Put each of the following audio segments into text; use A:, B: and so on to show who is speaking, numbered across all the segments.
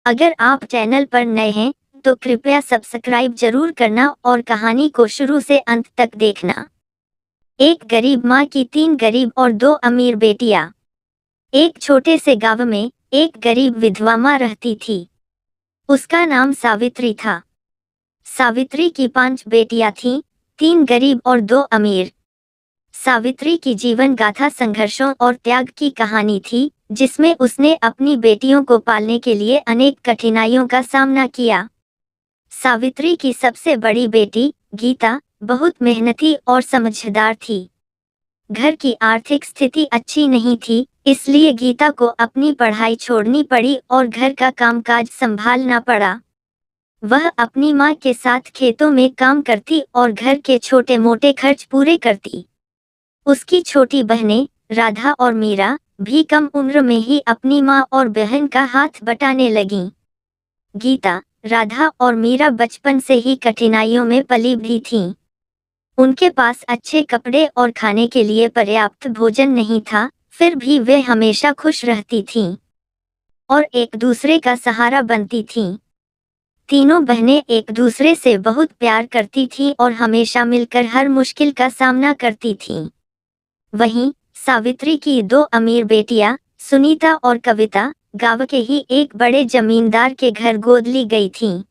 A: अगर आप चैनल पर नए हैं तो कृपया सब्सक्राइब जरूर करना और कहानी को शुरू से अंत तक देखना। एक गरीब माँ की 3 गरीब और 2 अमीर बेटियां। एक छोटे से गांव में एक गरीब विधवा माँ रहती थी। उसका नाम सावित्री था। सावित्री की 5 बेटियां थीं, 3 गरीब और 2 अमीर। सावित्री की जीवन गाथा संघर्षों और त्याग की कहानी थी, जिसमें उसने अपनी बेटियों को पालने के लिए अनेक कठिनाइयों का सामना किया। सावित्री की सबसे बड़ी बेटी गीता बहुत मेहनती और समझदार थी। घर की आर्थिक स्थिति अच्छी नहीं थी, इसलिए गीता को अपनी पढ़ाई छोड़नी पड़ी और घर का कामकाज संभालना पड़ा। वह अपनी माँ के साथ खेतों में काम करती और घर के छोटे मोटे खर्च पूरे करती। उसकी छोटी बहनें राधा और मीरा भी कम उम्र में ही अपनी माँ और बहन का हाथ बटाने लगीं। गीता, राधा और मीरा बचपन से ही कठिनाइयों में पली भी थीं। उनके पास अच्छे कपड़े और खाने के लिए पर्याप्त भोजन नहीं था, फिर भी वे हमेशा खुश रहती थीं और एक दूसरे का सहारा बनती थीं। तीनों बहनें एक दूसरे से बहुत प्यार करती थीं और हमेशा मिलकर हर मुश्किल का सामना करती थीं। वहीं सावित्री की 2 अमीर बेटियां सुनीता और कविता गांव के ही एक बड़े जमींदार के घर गोद ली गई थीं।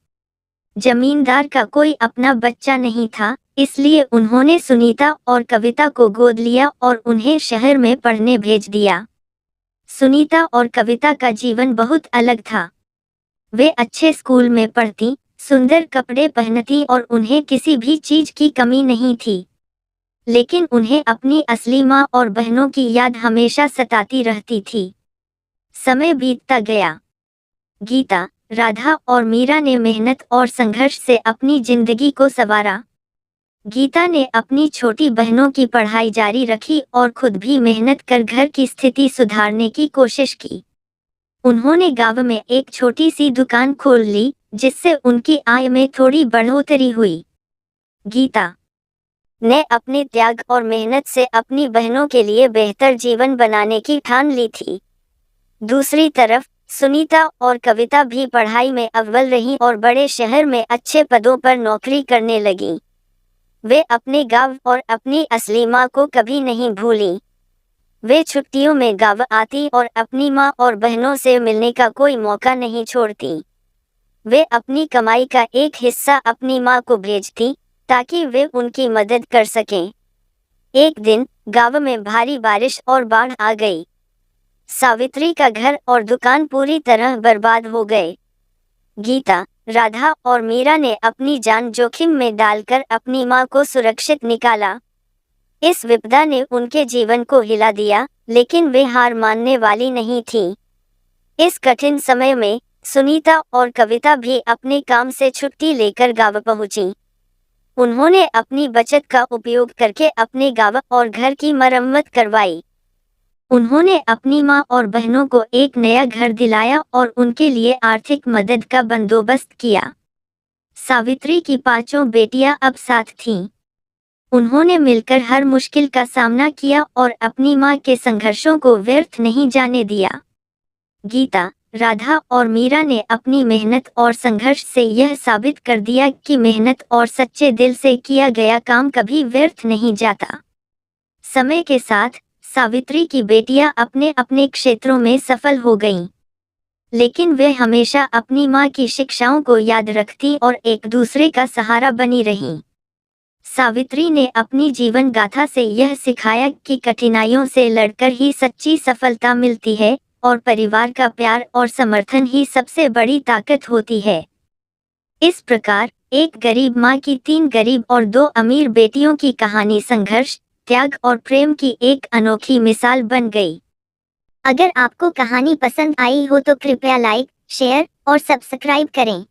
A: जमींदार का कोई अपना बच्चा नहीं था, इसलिए उन्होंने सुनीता और कविता को गोद लिया और उन्हें शहर में पढ़ने भेज दिया। सुनीता और कविता का जीवन बहुत अलग था। वे अच्छे स्कूल में पढ़ती, सुंदर कपड़े पहनती और उन्हें किसी भी चीज की कमी नहीं थी। लेकिन उन्हें अपनी असली माँ और बहनों की याद हमेशा सताती रहती थी। समय बीतता गया। गीता, राधा और मीरा ने मेहनत और संघर्ष से अपनी जिंदगी को संवारा। गीता ने अपनी छोटी बहनों की पढ़ाई जारी रखी और खुद भी मेहनत कर घर की स्थिति सुधारने की कोशिश की। उन्होंने गांव में एक छोटी सी दुकान खोल ली, जिससे उनकी आय में थोड़ी बढ़ोतरी हुई। गीता ने अपने त्याग और मेहनत से अपनी बहनों के लिए बेहतर जीवन बनाने की ठान ली थी। दूसरी तरफ सुनीता और कविता भी पढ़ाई में अव्वल रहीं और बड़े शहर में अच्छे पदों पर नौकरी करने लगीं। वे अपने गांव और अपनी असली माँ को कभी नहीं भूलीं। वे छुट्टियों में गांव आती और अपनी माँ और बहनों से मिलने का कोई मौका नहीं छोड़ती। वे अपनी कमाई का एक हिस्सा अपनी माँ को भेजती, ताकि वे उनकी मदद कर सकें। एक दिन गांव में भारी बारिश और बाढ़ आ गई। सावित्री का घर और दुकान पूरी तरह बर्बाद हो गए। गीता, राधा और मीरा ने अपनी जान जोखिम में डालकर अपनी माँ को सुरक्षित निकाला। इस विपदा ने उनके जीवन को हिला दिया, लेकिन वे हार मानने वाली नहीं थीं। इस कठिन समय में सुनीता और कविता भी अपने काम से छुट्टी लेकर गांव पहुंची। उन्होंने अपनी बचत का उपयोग करके अपने गांव और घर की मरम्मत करवाई। उन्होंने अपनी माँ और बहनों को एक नया घर दिलाया और उनके लिए आर्थिक मदद का बंदोबस्त किया। सावित्री की 5 बेटियां अब साथ थीं। उन्होंने मिलकर हर मुश्किल का सामना किया और अपनी माँ के संघर्षों को व्यर्थ नहीं जाने दिया। गीता, राधा और मीरा ने अपनी मेहनत और संघर्ष से यह साबित कर दिया कि मेहनत और सच्चे दिल से किया गया काम कभी व्यर्थ नहीं जाता। समय के साथ सावित्री की बेटियां अपने अपने क्षेत्रों में सफल हो गईं, लेकिन वे हमेशा अपनी माँ की शिक्षाओं को याद रखती और एक दूसरे का सहारा बनी रहीं। सावित्री ने अपनी जीवन गाथा से यह सिखाया कि कठिनाइयों से लड़कर ही सच्ची सफलता मिलती है और परिवार का प्यार और समर्थन ही सबसे बड़ी ताकत होती है। इस प्रकार एक गरीब माँ की 3 गरीब और 2 अमीर बेटियों की कहानी संघर्ष, त्याग और प्रेम की एक अनोखी मिसाल बन गई। अगर आपको कहानी पसंद आई हो तो कृपया लाइक, शेयर और सब्सक्राइब करें।